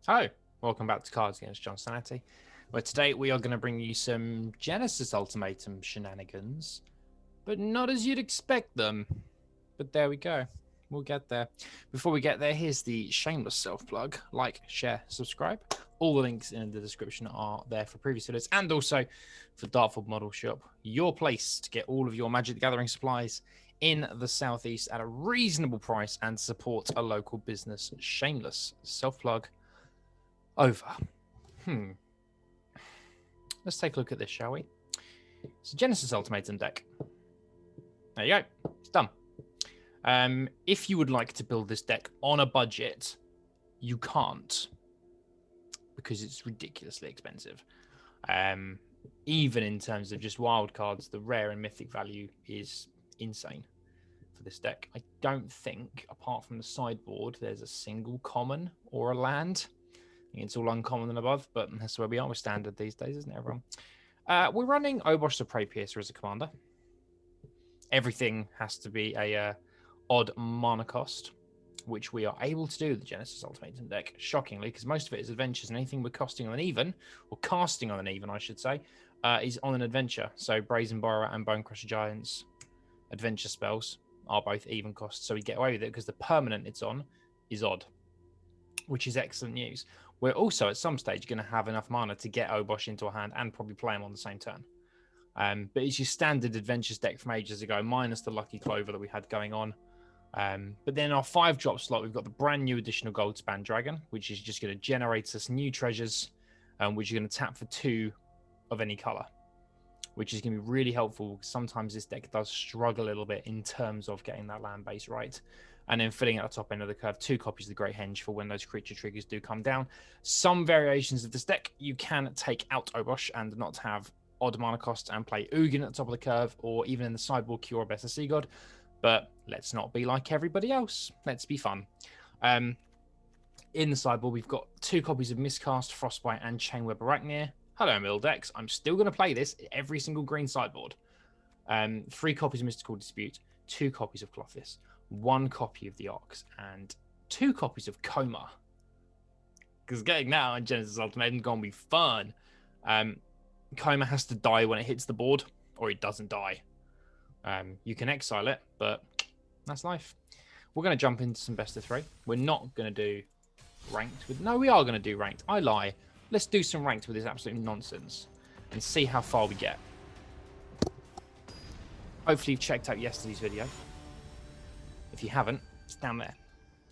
Hello, welcome back to Cards Against John Sanity, where today we are going to bring you some Genesis Ultimatum shenanigans, but not as you'd expect them. But there we go. We'll get there. Before we get there, here's the shameless self-plug. Like, share, subscribe. All the links in the description are there for previous videos and also for Dartford Model Shop, your place to get all of your Magic the Gathering supplies in the Southeast at a reasonable price and support a local business. Shameless self-plug over. Let's take a look at this, shall we? It's a Genesis Ultimatum deck. There you go. It's done. If you would like to build this deck on a budget, you can't because it's ridiculously expensive. Even in terms of just wild cards, the rare and mythic value is insane for this deck. I don't think, apart from the sideboard, there's a single common or a land. It's all uncommon and above, but that's where we are with standard these days, isn't it, everyone? We're running Obosh the Prey Piercer as a commander. Everything has to be a odd mana cost, which we are able to do with the Genesis Ultimatum deck, shockingly, because most of it is adventures, and anything we're costing on an even, or casting on an even, I should say, is on an adventure. So Brazen Borrower and Bone Crusher Giants adventure spells are both even costs, so we get away with it because the permanent it's on is odd, which is excellent news. We're also at some stage going to have enough mana to get Obosh into a hand and probably play him on the same turn. But it's your standard adventures deck from ages ago, minus the Lucky Clover that we had going on. But then our 5-drop slot, we've got the brand new additional Goldspan Dragon, which is just going to generate us new treasures, which you're going to tap for 2 of any color, which is going to be really helpful. Sometimes this deck does struggle a little bit in terms of getting that land base right. And then filling at the top end of the curve, 2 copies of the Great Henge for when those creature triggers do come down. Some variations of this deck, you can take out Obosh and not have odd mana costs and play Ugin at the top of the curve, or even in the sideboard, Cure or Better Sea God. But let's not be like everybody else. Let's be fun. In the sideboard, we've got 2 copies of Miscast, Frostbite, and Chainweb Arachnia. Hello, Mildex. I'm still going to play this every single green sideboard. 3 copies of Mystical Dispute, 2 copies of Clothis, 1 copy of the Ox, and 2 copies of Coma. Because getting that on Genesis Ultimatum is going to be fun. Coma has to die when it hits the board, or it doesn't die. You can exile it, but that's life. We're going to jump into some best of 3. We're not going to do ranked with... No, we are going to do ranked. I lie. Let's do some ranked with this absolute nonsense and see how far we get. Hopefully you've checked out yesterday's video. If you haven't, it's down there.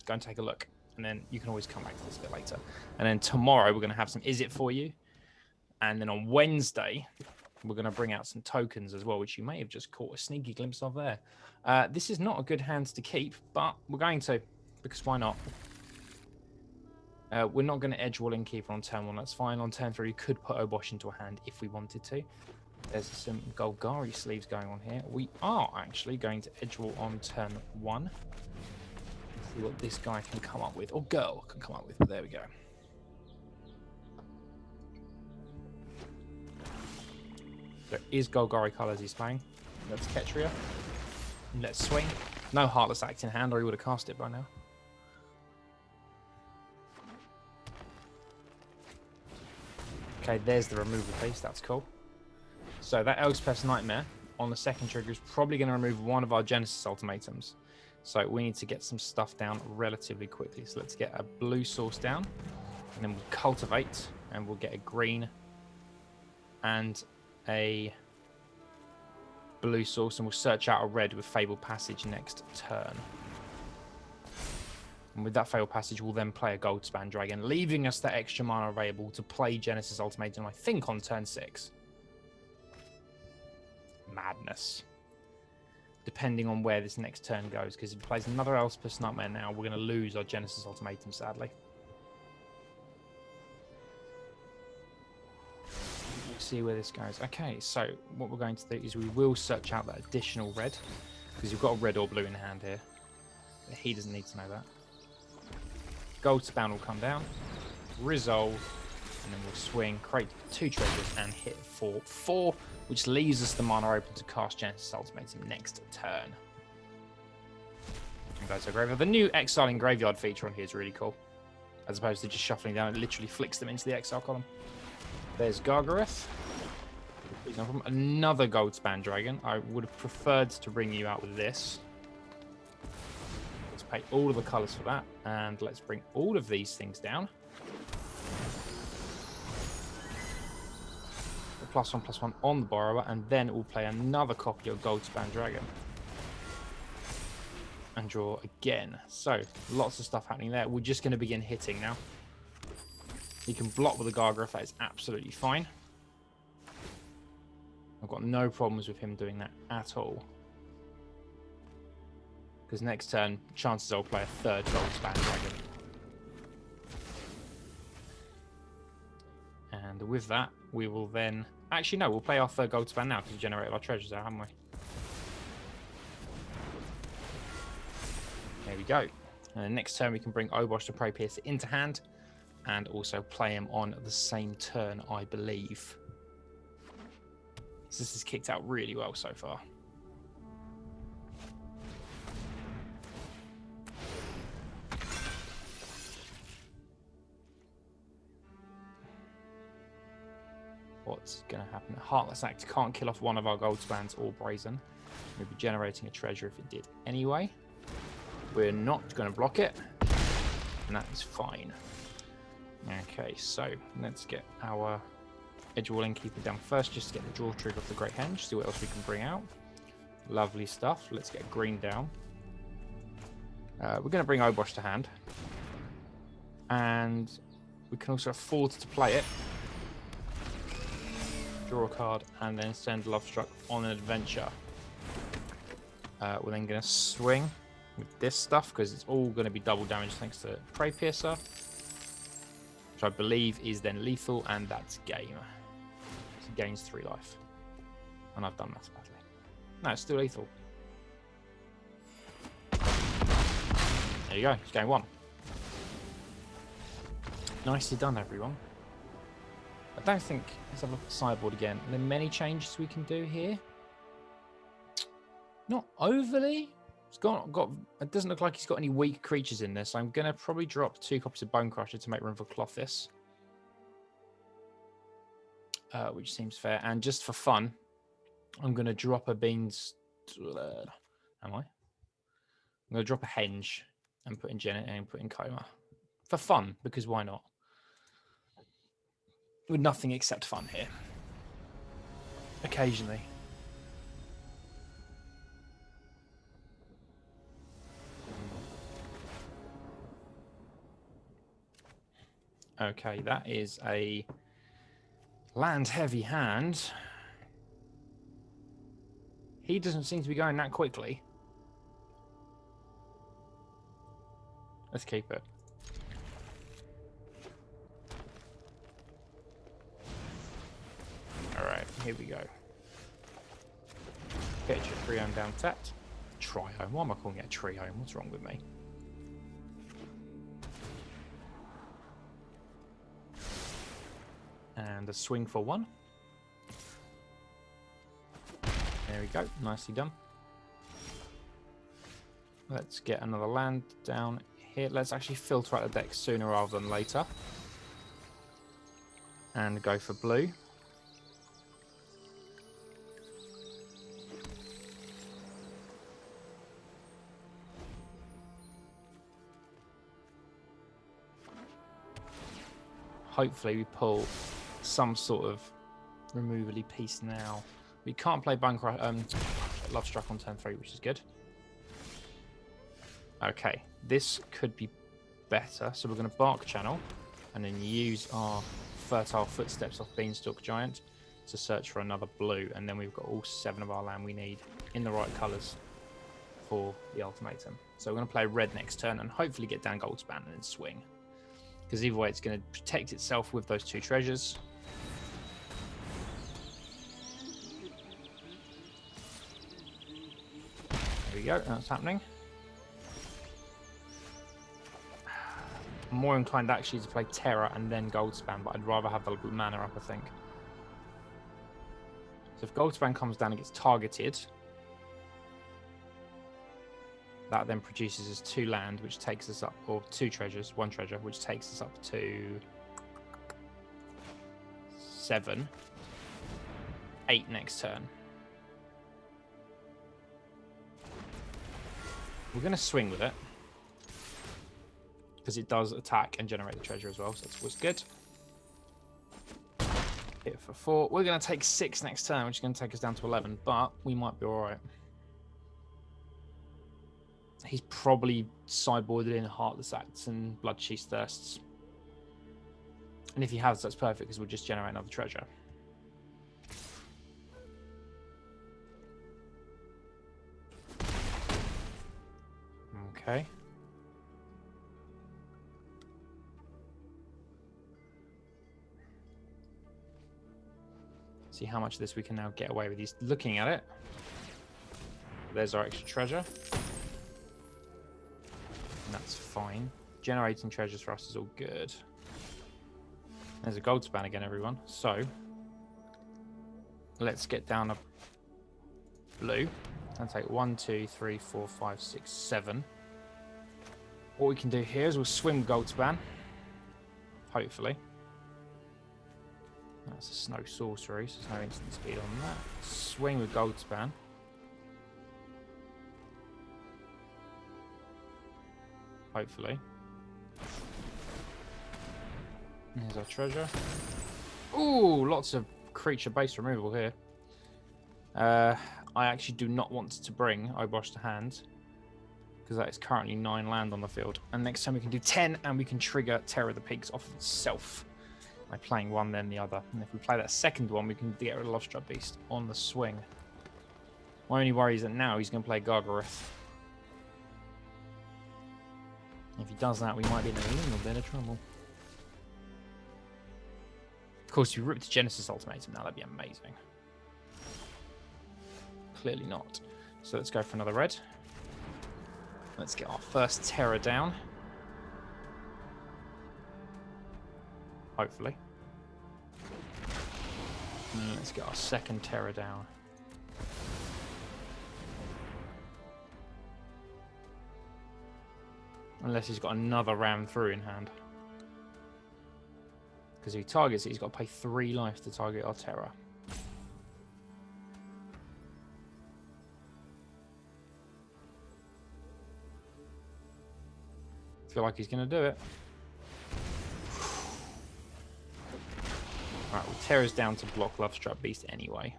Go and take a look. And then you can always come back to this a bit later. And then tomorrow we're going to have some Is It For You. And then on Wednesday, we're going to bring out some tokens as well, which you may have just caught a sneaky glimpse of there. This is not a good hand to keep, but we're going to, because why not? We're not going to edge wall Innkeeper on turn 1. That's fine. On turn 3, we could put Obosh into a hand if we wanted to. There's some Golgari sleeves going on here. We are actually going to edge wall on turn 1. Let's see what this guy can come up with, or girl can come up with. But there we go. There is Golgari colours he's playing. Let's Ketria. Let's swing. No Heartless Act in hand, or he would have cast it by now. Okay, there's the removal piece. That's cool. So that Elspeth's Nightmare on the second trigger is probably going to remove one of our Genesis Ultimatums. So we need to get some stuff down relatively quickly. So let's get a blue source down, and then we'll cultivate, and we'll get a green and a blue source, and we'll search out a red with Fabled Passage next turn. And with that Fabled Passage, we'll then play a Goldspan Dragon, leaving us that extra mana available to play Genesis Ultimatum, I think, on turn 6. Madness. Depending on where this next turn goes, because if he plays another Elspeth's Nightmare now, we're going to lose our Genesis Ultimatum, sadly. We'll see where this goes. Okay, so what we're going to do is we will search out that additional red, because you've got a red or blue in hand here. But he doesn't need to know that. Goldspan will come down, resolve, and then we'll swing, create 2 treasures, and hit for 4, which leaves us the mana open to cast Genesis Ultimatum next turn. And go to Graveyard. The new Exiling Graveyard feature on here is really cool. as opposed to just shuffling down. It literally flicks them into the exile column. There's Gargaroth. Another Goldspan Dragon. I would have preferred to bring you out with this. Let's pay all of the colours for that, and let's bring all of these things down. +1/+1 on the borrower, and then we'll play another copy of Goldspan Dragon. And draw again. So, lots of stuff happening there. We're just going to begin hitting now. He can block with the Gargaroth, that is absolutely fine. I've got no problems with him doing that at all. Because next turn, chances I'll play a third Goldspan Dragon. And with that, we will then... Actually, no, we'll play our third Goldspan now because we generated our treasures out, haven't we? There we go. And then next turn, we can bring Obosh the Prey Piercer into hand and also play him on the same turn, I believe. So this has kicked out really well so far. What's going to happen? Heartless Act can't kill off one of our Goldspans or Brazen. We'll be generating a treasure if it did anyway. We're not going to block it, and that is fine. Okay, so let's get our Edgewall Innkeeper down first, just to get the draw trigger of the Great Henge, see what else we can bring out. Lovely stuff. Let's get green down. We're going to bring Obosh to hand, and we can also afford to play it. Draw a card, and then send Lovestruck on an adventure. We're then going to swing with this stuff, because it's all going to be double damage thanks to Prey Piercer, which I believe is then lethal, and that's game. So it gains 3 life. And I've done that badly. No, it's still lethal. There you go, it's game 1. Nicely done, everyone. I don't think, let's have a look at the sideboard again. Are there many changes we can do here? Not overly. It's got. It doesn't look like he's got any weak creatures in this. So I'm going to probably drop 2 copies of Bone Crusher to make room for Clothis. Which seems fair. And just for fun, I'm going to drop a Beans... Am I? I'm going to drop a Henge and put in Janet and put in Coma. For fun, because why not? With nothing except fun here. Occasionally. Okay, that is a land-heavy hand. He doesn't seem to be going that quickly. Let's keep it. Alright, here we go. Get your Triome down tapped. Triome? Why am I calling it a Triome? What's wrong with me? And a swing for 1. There we go, nicely done. Let's get another land down here. Let's actually filter out the deck sooner rather than later. And go for blue. Hopefully we pull some sort of removally piece now. We can't play Lovestruck on turn 3, which is good. Okay, this could be better. So we're going to Bark Channel and then use our Fertile Footsteps off Beanstalk Giant to search for another blue. And then we've got all 7 of our land we need in the right colours for the ultimatum. So we're going to play red next turn and hopefully get down Goldspan and then swing. Because either way, it's going to protect itself with those 2 treasures. There we go, that's happening. I'm more inclined actually to play Terror and then Goldspan, but I'd rather have the mana up, I think. So if Goldspan comes down and gets targeted, That then produces us 2 land, which takes us up, or 2 treasures, 1 treasure, which takes us up to 7, 8 next turn. We're going to swing with it because it does attack and generate the treasure as well, so that's good. Hit for 4. We're going to take 6 next turn, which is going to take us down to 11, but we might be all right. He's probably sideboarded in Heartless Acts and Bloodchief's Thirsts. And if he has, that's perfect because we'll just generate another treasure. Okay. See how much of this we can now get away with. He's looking at it. There's our extra treasure. And that's fine. Generating treasures for us is all good. There's a gold span again, everyone. So let's get down a blue and take 1, 2, 3, 4, 5, 6, 7. What we can do here is we'll swim gold span. Hopefully. That's a snow sorcery, so there's no instant speed on that. Swing with gold span. Hopefully. Here's our treasure. Ooh, lots of creature base removal here. I actually do not want to bring Obosh to hand because that is currently 9 land on the field. And next time we can do 10 and we can trigger Terror of the Pigs off of itself by playing one then the other. And if we play that second one, we can get rid of Lovestruck Beast on the swing. My only worry is that now he's going to play Gargaroth. If he does that, we might be in a little bit of trouble. Of course, if we rip the Genesis Ultimatum now, that'd be amazing. Clearly not. So let's go for another red. Let's get our first Terror down. Hopefully. And let's get our second Terror down. Unless he's got another ram through in hand. Because if he targets it, he's got to pay 3 life to target our Terror. Feel like he's going to do it. Alright, well, Terror's down to block Lovestruck Beast anyway.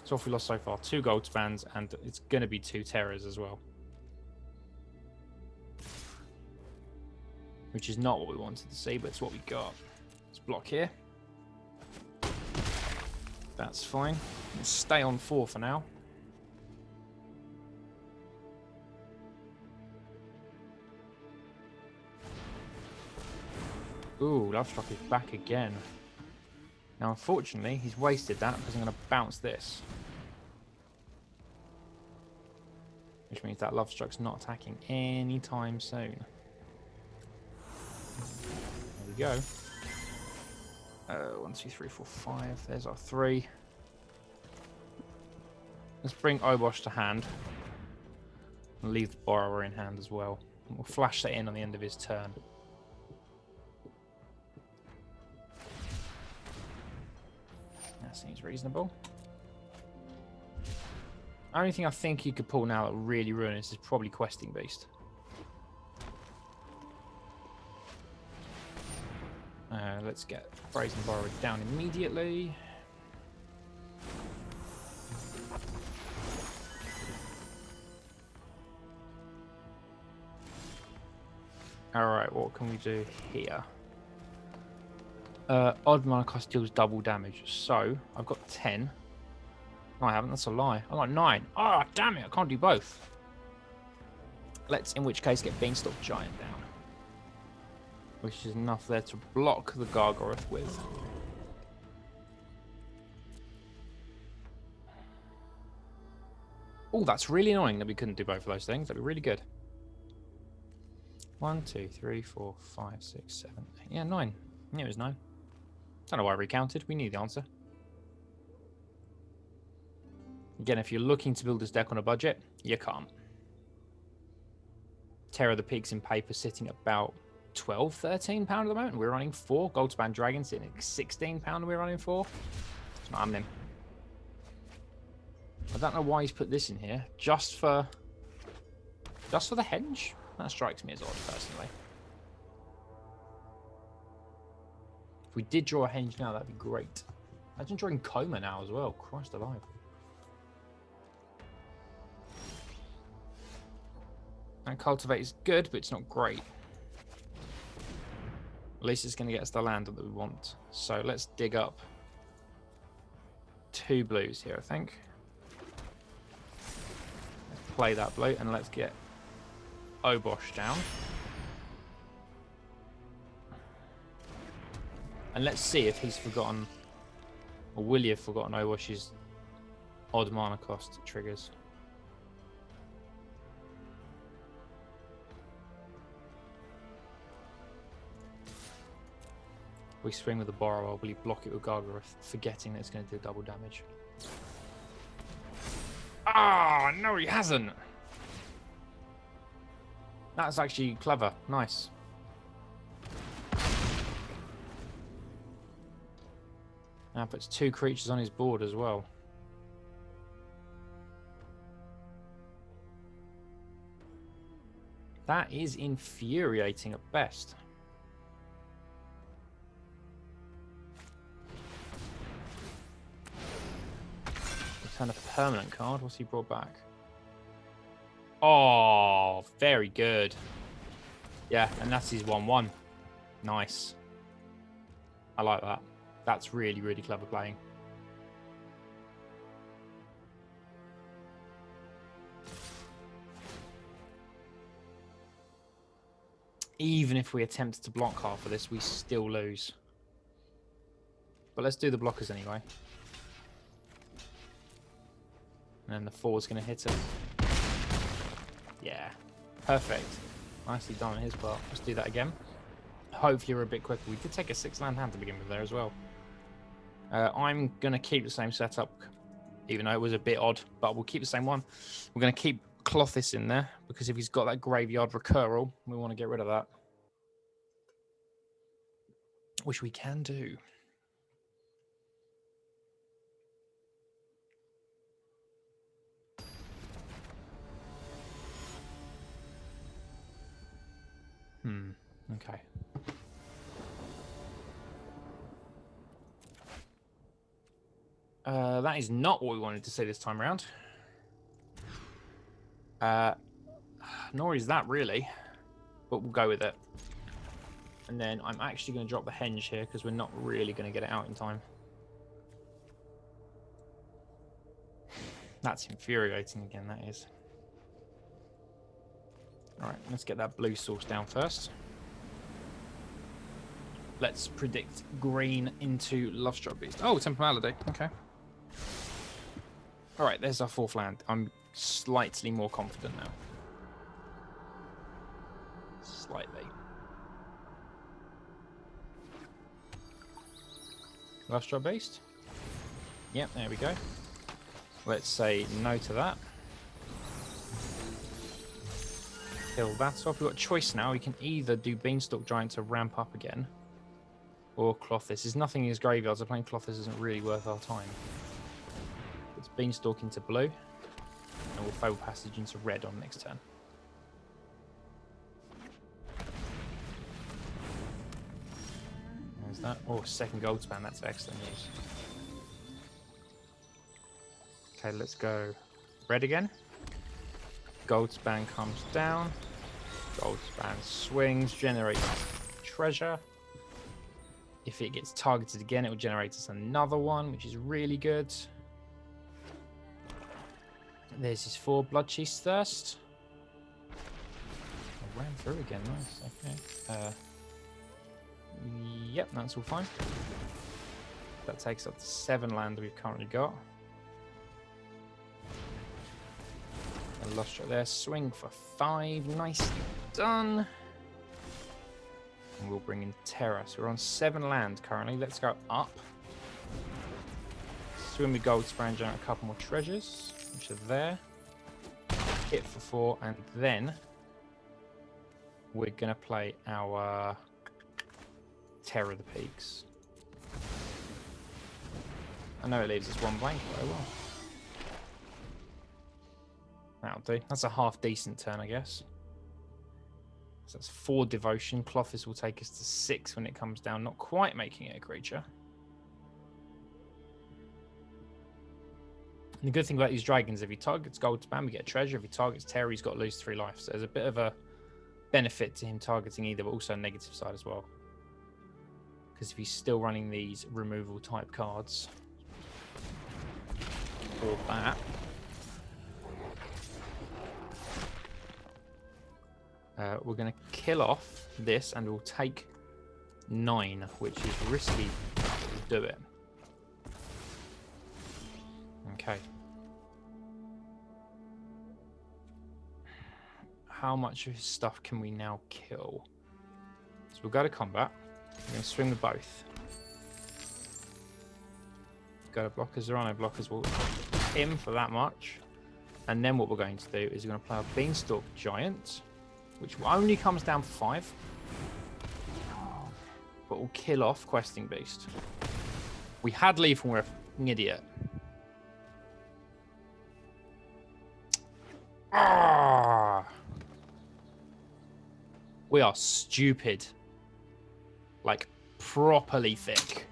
So what we lost so far? 2 gold spans, and it's going to be 2 Terrors as well. Which is not what we wanted to see, but it's what we got. Let's block here. That's fine. Let's stay on 4 for now. Ooh, Lovestruck is back again. Now, unfortunately, he's wasted that because I'm going to bounce this. Which means that Lovestruck's not attacking anytime soon. There we go. 1, 2, 3, 4, 5. There's our 3. Let's bring Obosh to hand. And leave the Borrower in hand as well. And we'll flash that in on the end of his turn. That seems reasonable. Only thing I think you could pull now that will really ruin this is probably Questing Beast. Let's get Brazen Borrower down immediately. Alright, what can we do here? Odd mana cost deals double damage. So, I've got 10. No, I haven't. That's a lie. I got 9. Oh, damn it. I can't do both. Let's, in which case, get Beanstalk Giant down. Which is enough there to block the Gargaroth with. Oh, that's really annoying that we couldn't do both of those things. That'd be really good. 1, 2, 3, 4, 5, 6, 7, 8. Yeah, 9. Yeah, it was 9. Don't know why I recounted. We knew the answer. Again, if you're looking to build this deck on a budget, you can't. Terror of the Pigs in paper sitting about £12, £13 at the moment. We're running 4. Goldspan Dragon sitting at £16. We're running 4. It's not happening. I don't know why he's put this in here. Just for the henge? That strikes me as odd, personally. If we did draw a henge now, that'd be great. Imagine drawing Coma now as well. Christ alive. And Cultivate is good, but it's not great. At least it's going to get us the land that we want. So let's dig up 2 blues here, I think. Let's play that blue, and let's get Obosh down. And let's see if he's forgotten, or will he have forgotten Obosh's odd mana cost triggers. We swing with the Borrower, will he block it with Gargaroth, forgetting that it's going to do double damage? Ah, no, he hasn't. That's actually clever. Nice. Now puts 2 creatures on his board as well. That is infuriating at best. Return a permanent card. What's he brought back? Oh, very good. Yeah, and that's his 1/1. Nice. I like that. That's really, really clever playing. Even if we attempt to block half of this, we still lose. But let's do the blockers anyway. And then the 4 is going to hit him. Yeah, perfect. Nicely done on his part. Let's do that again. Hopefully we're a bit quicker. We did take a 6-land hand to begin with there as well. I'm going to keep the same setup, even though it was a bit odd, but we'll keep the same one. We're going to keep Klothys in there, because if he's got that graveyard recurral, we want to get rid of that. Which we can do. Okay. That is not what we wanted to see this time around. Nor is that really, but we'll go with it. And then I'm actually going to drop the henge here because we're not really going to get it out in time. That's infuriating again, that is. Alright, let's get that blue source down first. Let's predict green into Lovestruck Beast. Oh, Temper Malady. Okay. Alright, there's our 4th land. I'm slightly more confident now. Slightly. Lovestruck Beast. Yep, there we go. Let's say no to that. Kill that off. We've got a choice now. We can either do Beanstalk Giant to ramp up again, or Klothys. There's nothing in his graveyard, so playing Klothys isn't really worth our time. It's Beanstalk into blue, and we'll Fatal Passage into red on next turn. There's that. Oh, 2nd Goldspan. That's excellent news. Okay, let's go red again. Goldspan comes down. Goldspan swings, generates treasure. If it gets targeted again, it will generate us another one, which is really good. There's his 4 Bloodchief's Thirst. I ran through again, nice. Okay. Yep, that's all fine. That takes up to 7 land we've currently got. And Lovestruck there. Swing for 5. Nicely done. And we'll bring in Terra. So we're on 7 land currently. Let's go up. Swim with Goldspan, generate a couple more treasures, which are there. Hit for 4, and then we're going to play our Terror of the Peaks. I know it leaves us one blank, but oh well. That'll do. That's a half decent turn, I guess. So that's 4 devotion. Clothes will take us to 6 when it comes down, not quite making it a creature. And the good thing about these dragons, if he targets gold spam, we get treasure. If he targets terror, he's got to lose 3 life. So there's a bit of a benefit to him targeting either, but also a negative side as well. Because if he's still running these removal type cards, or that, we're going to kill off this and we'll take 9, which is risky to do it. Okay. How much of his stuff can we now kill? So we'll go to combat. We're going to swing with both. Go to blockers. There are no blockers. We'll him for that much. And then what we're going to do is we're going to play a Beanstalk Giant, which only comes down for 5. But we'll kill off Questing Beast. We had Lethal, we're an idiot. Ah! We are stupid. Like, properly thick.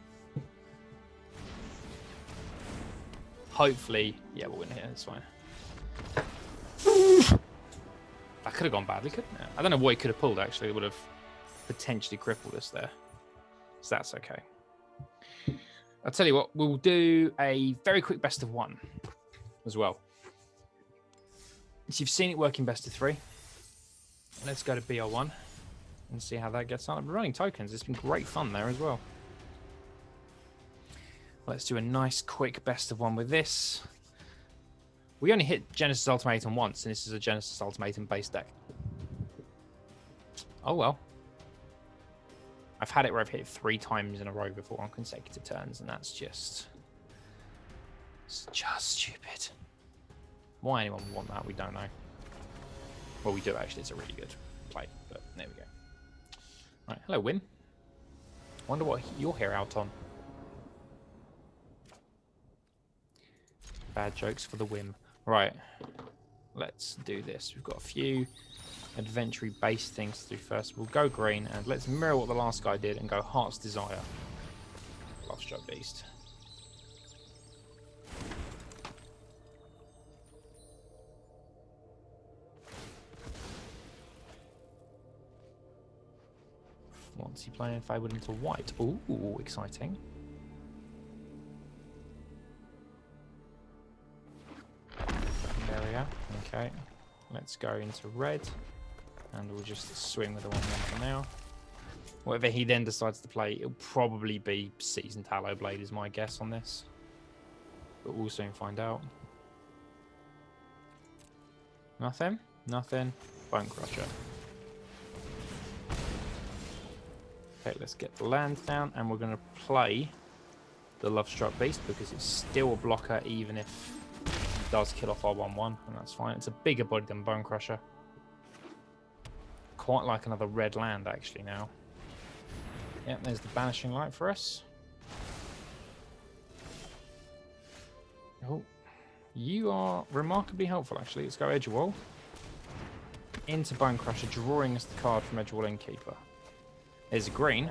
Hopefully, yeah, we'll win here. It's fine. That could have gone badly, couldn't it? I don't know what he could have pulled, actually. It would have potentially crippled us there. So that's okay. I'll tell you what, we'll do a very quick best of 1 as well. So you've seen it work in best of 3. Let's go to BO1 and see how that gets on. I'm running tokens. It's been great fun there as well. Let's do a nice quick best of 1 with this. We only hit Genesis Ultimatum once, and this is a Genesis Ultimatum base deck. Oh well. I've had it where I've hit it 3 times in a row before on consecutive turns, and that's just... It's just stupid. Why anyone would want that, we don't know. Well, we do actually. It's a really good play, but there we go. Right, hello, Win. Wonder what you're here out on. Bad jokes for the whim. Right, let's do this. We've got a few adventure-based things to do first. We'll go green, and let's mirror what the last guy did and go Heart's Desire. Lovestruck Beast. What's he playing? Favored into white. Ooh, exciting. There we are. Okay. Let's go into red. And we'll just swing with the 1-1 for now. Whatever he then decides to play, it'll probably be Seasoned Tallow Blade is my guess on this. But we'll soon find out. Nothing? Nothing. Bone Crusher. Okay, let's get the land down, and we're going to play the Lovestruck Beast because it's still a blocker even if it does kill off our 1-1, and that's fine. It's a bigger body than Bone Crusher. Quite like another red land, actually, now. Yep, there's the Banishing Light for us. Oh, you are remarkably helpful, actually. Let's go Edge Wall. Into Bone Crusher, drawing us the card from Edge Wall Innkeeper. There's a green.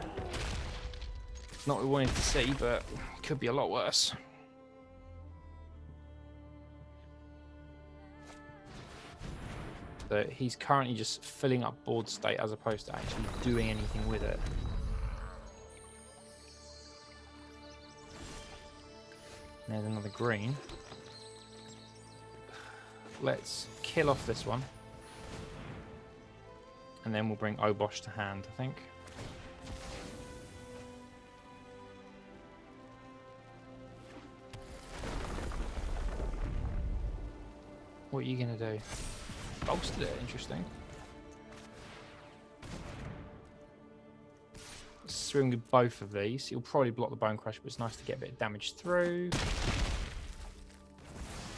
Not what we wanted to see, but it could be a lot worse. So he's currently just filling up board state as opposed to actually doing anything with it. There's another green. Let's kill off this one. And then we'll bring Obosh to hand, I think. What are you going to do? Bolstered it, interesting. Swing with both of these. He'll probably block the Bone Crush, but it's nice to get a bit of damage through.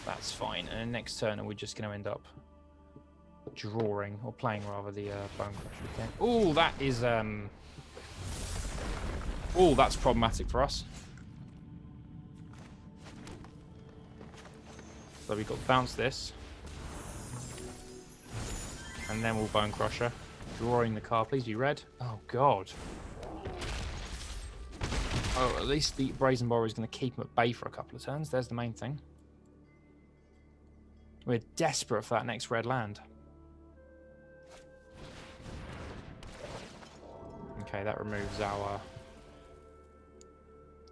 That's fine. And then next turn, we're just going to end up drawing, or playing rather, the Bone Crusher again. Oh, that is... Oh, that's problematic for us. So we've got to bounce this. And then we'll Bone Crusher. Drawing the card. Please be red. Oh, God. Oh, at least the Brazen Borrower is going to keep him at bay for a couple of turns. There's the main thing. We're desperate for that next red land. Okay, that removes our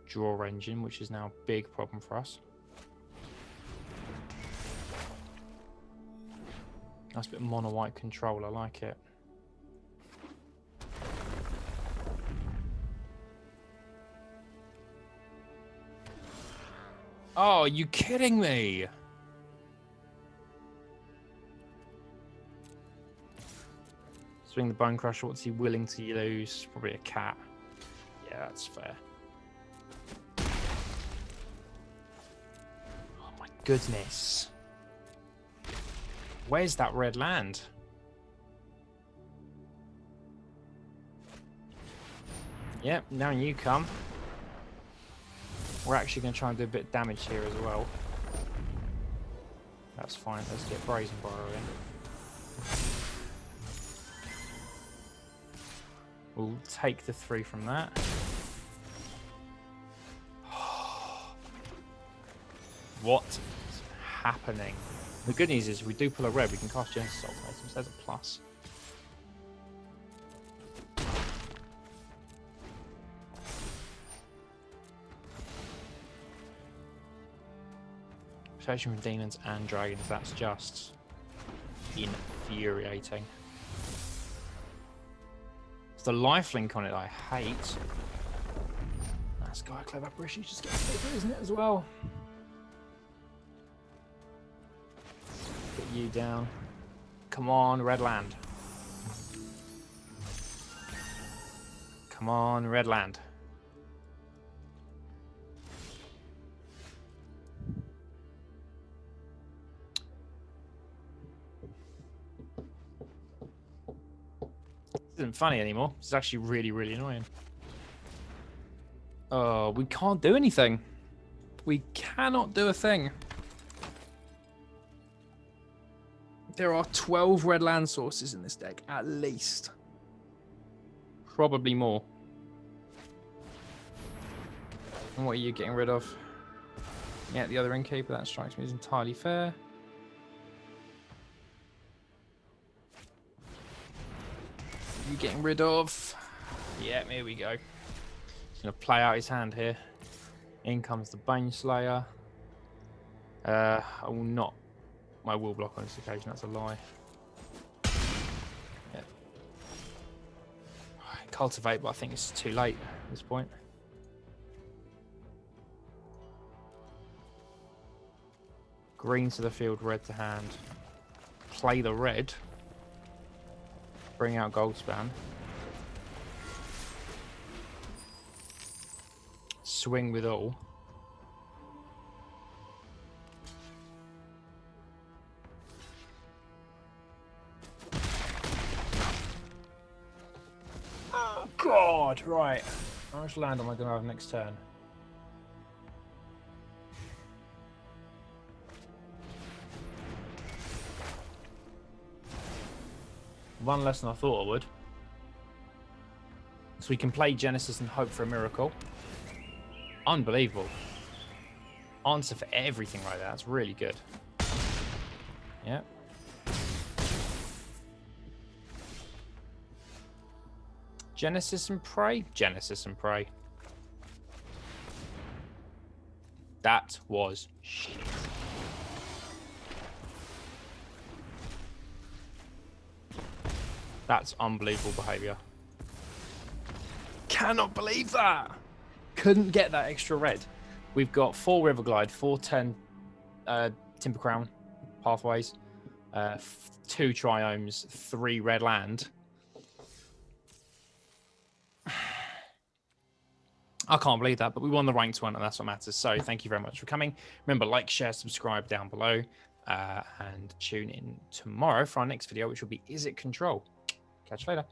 draw engine, which is now a big problem for us. Nice bit of mono-white control. I like it. Oh, are you kidding me? Swing the Bone Crusher. What's he willing to lose? Probably a cat. Yeah, that's fair. Oh my goodness. Where's that red land? Yep, now you come. We're actually going to try and do a bit of damage here as well. That's fine. Let's get Brazen Borrower in. We'll take the 3 from that. What's happening? The good news is if we do pull a red, we can cast Genesis Ultimatum, so there's a plus. Protection from demons and dragons, that's just infuriating. It's the lifelink on it I hate. That's Sky Clever British, just getting bigger, isn't it, as well? Get you down. Come on, red land. Come on, red land. This isn't funny anymore. This is actually really, really annoying. Oh, we can't do anything. We cannot do a thing. There are 12 red land sources in this deck, at least. Probably more. And what are you getting rid of? Yeah, the other innkeeper, that strikes me as entirely fair. You getting rid of? Yeah, here we go. He's going to play out his hand here. In comes the Baneslayer. I will not. I will block on this occasion, that's a lie. Yeah. Cultivate, but I think it's too late at this point. Green to the field, red to hand. Play the red. Bring out Goldspan. Swing with all. Oh, God, right. How much land am I going to have next turn? One less than I thought I would. So we can play Genesis and hope for a miracle. Unbelievable. Answer for everything right there. That's really good. Yeah. Genesis and Prey? Genesis and Prey. That was shit. That's unbelievable behavior. Cannot believe that. Couldn't get that extra red. We've got 4 Riverglide, 4 10 Timber Crown pathways, 2 Triomes, 3 red land. I can't believe that, but we won the ranked one, and that's what matters. So thank you very much for coming. Remember, like, share, subscribe down below. And tune in tomorrow for our next video, which will be Is It Control? Catch you later.